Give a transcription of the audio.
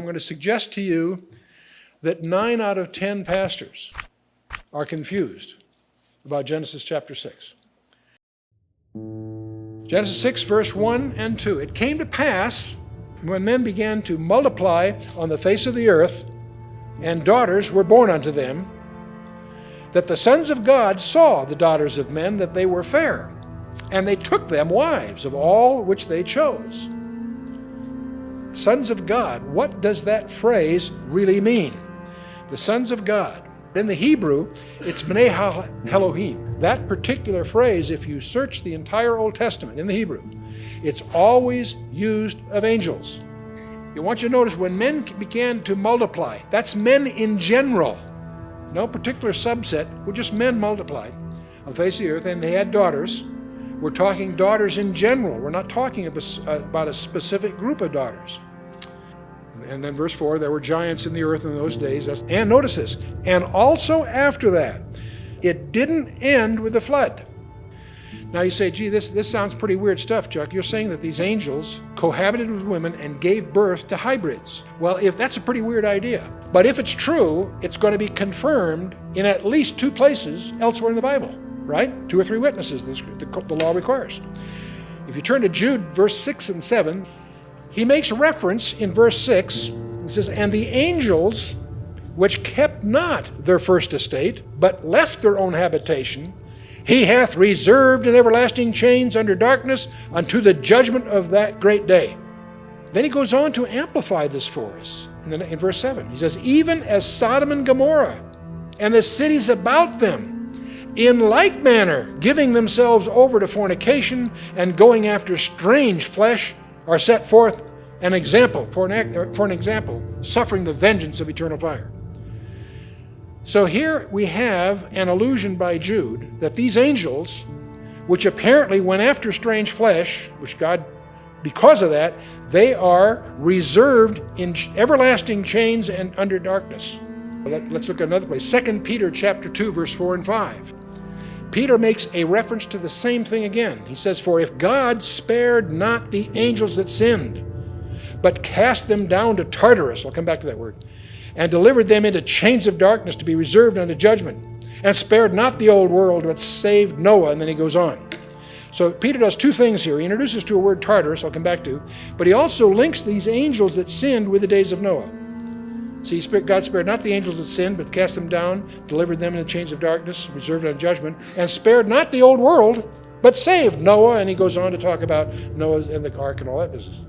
going to suggest to you that 9 out of 10 pastors are confused about Genesis chapter 6. Genesis 6, verse 1 and 2. It came to pass, when men began to multiply on the face of the earth, and daughters were born unto them, that the sons of God saw the daughters of men, that they were fair, and they took them wives of all which they chose. Sons of God, what does that phrase really mean? The sons of God. In the Hebrew, it's Bnei Elohim. That particular phrase, if you search the entire Old Testament in the Hebrew, it's always used of angels. You want you to notice when men began to multiply, that's men in general. No particular subset, we're just men multiplied on the face of the earth, and they had daughters. We're talking daughters in general. We're not talking about a specific group of daughters. And then verse 4, there were giants in the earth in those days. And notice this, and also after that, it didn't end with the flood. Now you say, gee, this sounds pretty weird stuff, Chuck. You're saying that these angels cohabited with women and gave birth to hybrids. Well, if that's a pretty weird idea. But if it's true, it's going to be confirmed in at least 2 places elsewhere in the Bible, right? 2 or 3 witnesses the law requires. If you turn to Jude, verse 6 and 7, he makes reference in verse 6. He says, and the angels which kept not their first estate, but left their own habitation, he hath reserved in everlasting chains under darkness unto the judgment of that great day. Then he goes on to amplify this for us in verse 7. He says, even as Sodom and Gomorrah and the cities about them, in like manner giving themselves over to fornication and going after strange flesh, are set forth an example, for an example, suffering the vengeance of eternal fire. So here we have an allusion by Jude that these angels, which apparently went after strange flesh, which God, because of that, they are reserved in everlasting chains and under darkness. Let's look at another place. 2 Peter chapter 2, verse 4 and 5. Peter makes a reference to the same thing again. He says, for if God spared not the angels that sinned, but cast them down to Tartarus, I'll come back to that word, and delivered them into chains of darkness to be reserved unto judgment, and spared not the old world, but saved Noah, and then he goes on. So Peter does 2 things here. He introduces to a word Tartarus, I'll come back to, but he also links these angels that sinned with the days of Noah. See, God spared not the angels that sinned, but cast them down, delivered them into chains of darkness, reserved unto judgment, and spared not the old world, but saved Noah, and he goes on to talk about Noah and the ark and all that business.